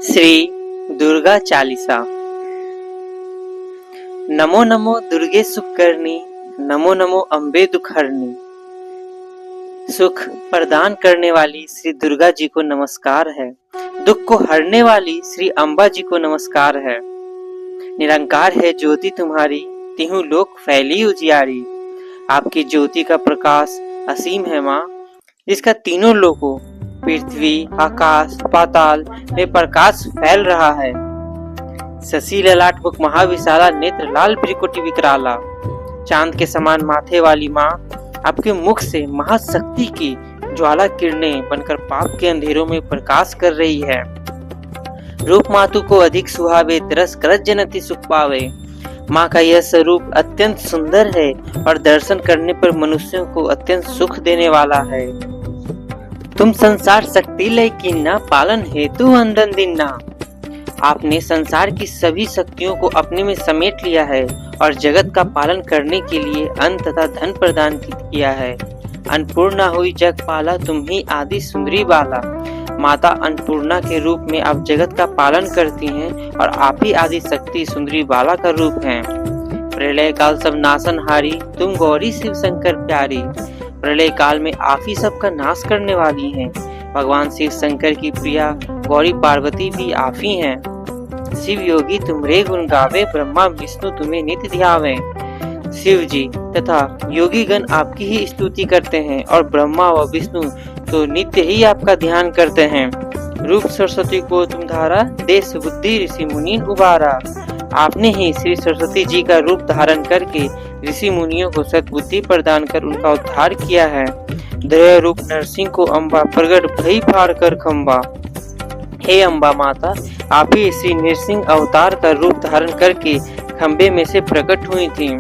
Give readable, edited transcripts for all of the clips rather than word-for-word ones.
श्री दुर्गा चालीसा। नमो नमो दुर्गे सुखकर्णी, नमो नमो अम्बे दुखहरणी। सुख प्रदान करने वाली श्री दुर्गा जी को नमस्कार है। दुख को हरने वाली श्री अम्बा जी को नमस्कार है। निरंकार है ज्योति तुम्हारी, तिहु लोक फैली उजियारी। आपकी ज्योति का प्रकाश असीम है माँ, जिसका तीनों लोकों पृथ्वी, आकाश, पाताल में प्रकाश फैल रहा है। शशि ललाट मुख महाविशाला, नेत्र लाल त्रिकोटि विकराला। चांद के समान माथे वाली माँ, आपके मुख से महाशक्ति की ज्वाला किरणें बनकर पाप के अंधेरों में प्रकाश कर रही है। रूप मातु को अधिक सुहावे, तरस करत जनति सुख पावे। माँ का यह स्वरूप अत्यंत सुंदर है और दर्शन करने पर मनुष्यों को अत्यंत सुख देने वाला है। तुम संसार शक्ति लय कीन्ना, पालन हेतु अंदन दिन्ना। आपने संसार की सभी शक्तियों को अपने में समेट लिया है और जगत का पालन करने के लिए अन्न तथा धन प्रदान किया है। अन्नपूर्णा हुई जग पाला, तुम ही आदि सुंदरी बाला। माता अन्नपूर्णा के रूप में आप जगत का पालन करती हैं और आप ही आदि शक्ति सुंदरी बाला का रूप हैं। प्रलय काल सब नाशनहारी, तुम गौरी शिव शंकर प्यारी। प्रलय काल में आप ही सबका नाश करने वाली हैं। भगवान शिव शंकर की प्रिया गौरी पार्वती भी आप ही हैं। शिव योगी तुमरे गुण गावे, ब्रह्मा विष्णु तुम्हें नित्य ध्यावे। शिव जी तथा योगी गण आपकी ही स्तुति करते हैं और ब्रह्मा व विष्णु तो नित्य ही आपका ध्यान करते हैं। रूप सरस्वती को तुम धारा, देश बुद्धि ऋषि मुनि उबारा। आपने ही श्री सरस्वती जी का रूप धारण करके ऋषि मुनियों को सद्बुद्धि प्रदान कर उनका उद्धार किया है। दया रूप नरसिंह को अम्बा, प्रगट भई फाड़ कर खम्बा। हे अम्बा माता, आप ही श्री नरसिंह अवतार का रूप धारण करके खम्बे में से प्रकट हुई थी।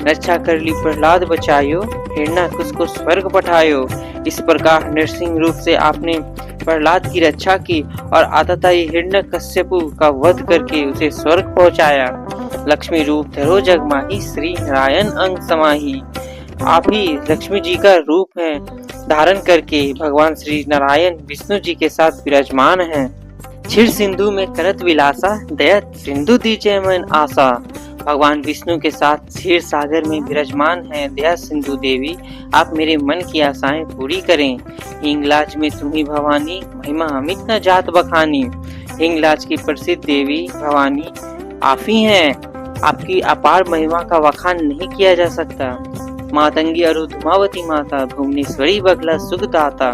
रक्षा कर ली प्रहलाद बचायो, हिरण्याकुश को स्वर्ग पठायो। इस प्रकार नरसिंह रूप से आपने प्रहलाद की रक्षा की और आततायी हिरण्यकश्यपु का वध करके उसे स्वर्ग पहुंचाया। लक्ष्मी रूप धरो जग माही, श्री नारायण अंग समाही। आप ही लक्ष्मी जी का रूप है धारण करके भगवान श्री नारायण विष्णु जी के साथ विराजमान हैं। क्षीर सिंधु में करत विलासा, दया सिंधु दीजिए मन आशा। भगवान विष्णु के साथ क्षीर सागर में विराजमान हैं दया सिंधु देवी। आप मेरे मन की आशाएं पूरी करें। हिंगलाज में तुम्ही भवानी, महिमा अमित न जात बखानी। हिंगलाज की प्रसिद्ध देवी भवानी आप ही हैं। आपकी अपार महिमा का वखान नहीं किया जा सकता। मातंगी अरु धुमावती माता, भुवनेश्वरी बगला सुखदाता।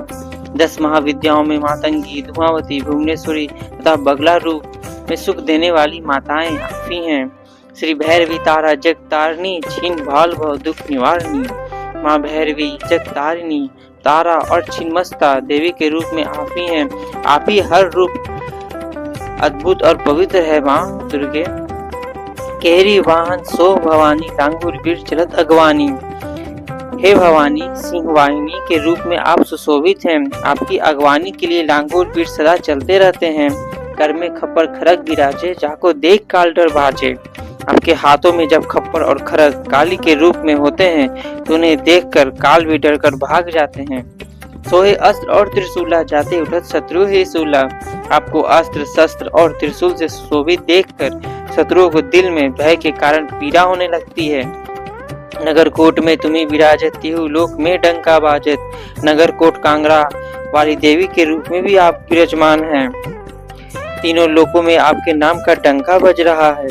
10 महाविद्याओं में मातंगी, धुमावती, भुवनेश्वरी तथा बगला रूप में सुख देने वाली माताएं आप ही हैं। श्री भैरवी तारा जगतारिणी, छीन भाल भव दुख निवारणी। माँ भैरवी जगतारिणी, तारा और छिन्नमस्ता देवी के रूप में आप ही हैं। आप ही हर रूप अद्भुत और पवित्र है माँ दुर्गे। केहरी वाहन सो भवानी, लांगुर वीर चलत अगवानी। हे भवानी, सिंह वाहिनी के रूप में आप सुशोभित हैं। आपकी अगवानी के लिए लांगुर वीर सदा चलते रहते हैं। कर में खप्पर खरग विराजे, जाको देख काल डर भाजे। आपके हाथों में जब खप्पर और खरग काली के रूप में होते हैं तो उन्हें देखकर काल भी डर कर भाग जाते हैं। सोहे अस्त्र और त्रिशूला, जाते उठत शत्रु हे सूला। आपको अस्त्र शस्त्र और त्रिशूल से शोभित देखकर शत्रुओं को दिल में भय के कारण पीड़ा होने लगती है। नगर कोट में तुम्हें विराजत, तिहु लोक में डंका बाजत। नगर कोट कांगड़ा वाली देवी के रूप में भी आप विराजमान हैं। तीनों लोकों में आपके नाम का डंका बज रहा है।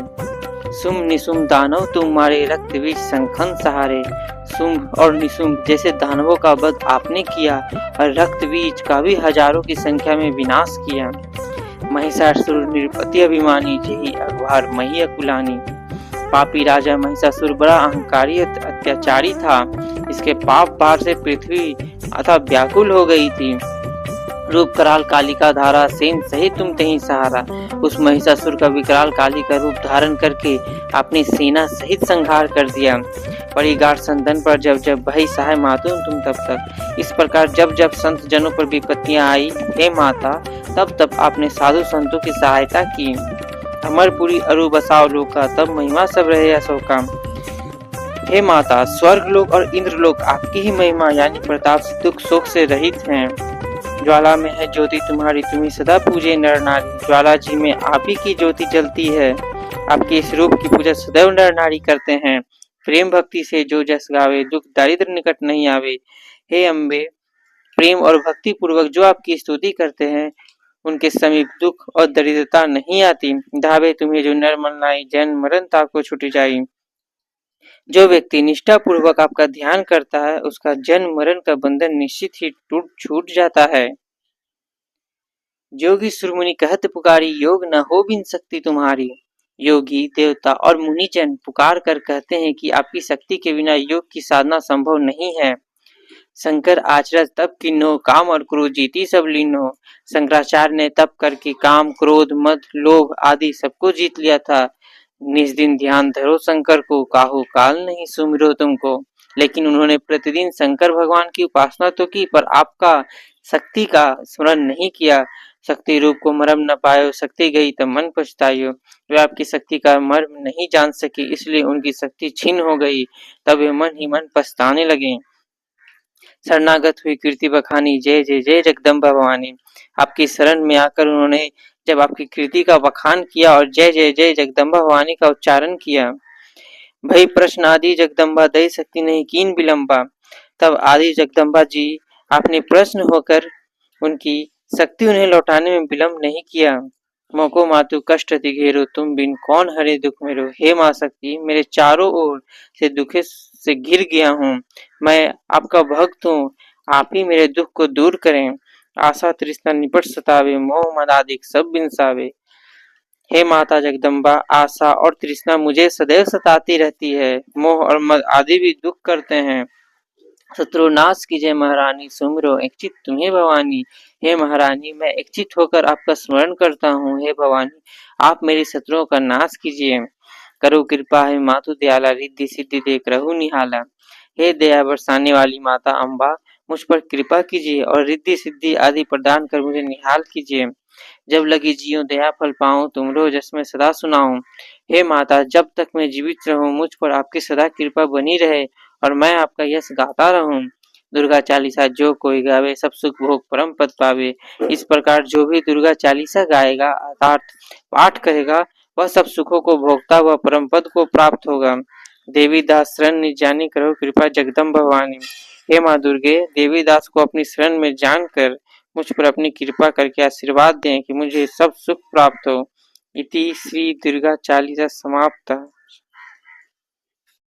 सुम निसुम दानव तुम्हारे, रक्त बीज शंखन सहारे। शुंभ और निशुंभ जैसे दानवों का वध आपने किया और रक्त बीज का भी हजारों की संख्या में विनाश किया। महिषासुर निरपति अभिमानी, जेहि अगवार मही अकुलानी। पापी राजा महिषासुर बड़ा अहंकारी अत्याचारी था। इसके पाप भार से पृथ्वी अथवा व्याकुल हो गई थी। रूप कराल कालिका धारा, सेन सहित तुम तहीं सहारा। उस महिषासुर का विकराल काली का रूप धारण करके आपने सेना सहित संहार कर दिया। पड़ी गाढ़ संदन पर जब जब भई सहाय मातुन तुम तब तक। इस प्रकार जब जब संत जनों पर विपत्तियां आई हे माता, तब तब आपने साधु संतों की सहायता की। अमरपुरी अरु बसाव लोका, तब महिमा सब रहे अशोका। हे माता, स्वर्ग लोक और इंद्र लोक आपकी ही महिमा यानी प्रताप दुख शोक से रहित हैं। ज्वाला में है ज्योति तुम्हारी, तुम्हें सदा पूजे नर नारी। ज्वाला जी में आप ही की ज्योति जलती है, आपके इस रूप की पूजा सदैव नर नारी करते हैं। प्रेम भक्ति से जो जस गावे, दुख दारिद्र निकट नहीं आवे। हे अम्बे, प्रेम और भक्ति पूर्वक जो आपकी स्तुति करते हैं, उनके समीप दुख और दरिद्रता नहीं आती। धावे तुम्हें जो नर मन लाई, जन्म मरण ताको छुट जाई। जो व्यक्ति निष्ठा पूर्वक आपका ध्यान करता है, उसका जन्म मरण का बंधन निश्चित ही छूट जाता है। जोगी सुरमुनि कहत पुकारी, योग न हो बिन शक्ति तुम्हारी। योगी देवता और मुनिजन पुकार कर कहते हैं कि आपकी शक्ति के बिना योग की साधना संभव नहीं है। शंकर आचरज तप किन्हो, काम और क्रोध जीती सब लीनो। शंकराचार्य ने तप करके काम, क्रोध, मद, लोभ आदि सबको जीत लिया था। निज दिन ध्यान धरो शंकर को, काहू काल नहीं सुमिरो तुमको। लेकिन उन्होंने प्रतिदिन शंकर भगवान की उपासना तो की, पर आपका शक्ति का स्मरण नहीं किया। शक्ति रूप को मर्म न पायो, शक्ति गई तब मन पछतायो। वे आपकी शक्ति का मर्म नहीं जान सके, इसलिए उनकी शक्ति छीन हो गई। तब वे मन ही मन पछताने लगे। शरणागत हुई कीर्ति बखानी, जय जय जय जगदम्बा भवानी। आपकी शरण में आकर उन्होंने जब आपकी कीर्ति का बखान किया और जय जय जय जगदम्बा भवानी का उच्चारण किया। भई प्रश्न आदि जगदम्बा दई शक्ति नहीं कीन विलंबा। तब आदि जगदम्बा जी आपने प्रश्न होकर उनकी शक्ति उन्हें लौटाने में विलंब नहीं किया। मोको मातु कष्ट दिघेरो, तुम बिन कौन हरे दुख मेरो। हे माँ शक्ति, मेरे चारों ओर से दुखे से घिर गया हूँ। मैं आपका भक्त हूँ, आप ही मेरे दुख को दूर करें। आशा तृष्णा निपट सतावे, मोह मद आदि सब बिनसावे। हे माता जगदम्बा, आशा और तृष्णा मुझे सदैव सताती रहती है, मोह और मद आदि भी दुख करते हैं। शत्रु नाश कीजिए महारानी, सुमिरो एक चित तुम्हें भवानी। हे महारानी, मैं एक चित होकर आपका स्मरण करता हूँ। हे भवानी, आप मेरे शत्रुओं का नाश कीजिए। करो कृपा है मातु दयाला, रिद्धि सिद्धि देख रहु निहाला। हे दया बरसाने वाली माता अम्बा, मुझ पर कृपा कीजिए और रिद्धि सिद्धि आदि प्रदान कर मुझे निहाल कीजिए। जब लगी जियो दया फल पाऊं, तुमरो जस मैं सदा सुनाऊं। हे माता, जब तक मैं जीवित रहूं, मुझ पर आपकी सदा कृपा बनी रहे और मैं आपका यश गाता रहूं। दुर्गा चालीसा जो कोई गावे, सब सुख भोग परम पद पावे। इस प्रकार जो भी दुर्गा चालीसा गाएगा अर्थात पाठ करेगा, वह सब सुखों को भोगता हुआ परम पद को प्राप्त होगा। देवी दास शरण निज जानी, करो कृपा जगदम्ब भवानी। हे माँ दुर्गे, देवी दास को अपनी शरण में जानकर मुझ पर अपनी कृपा करके आशीर्वाद दें कि मुझे सब सुख प्राप्त हो। इति श्री दुर्गा चालीसा समाप्त।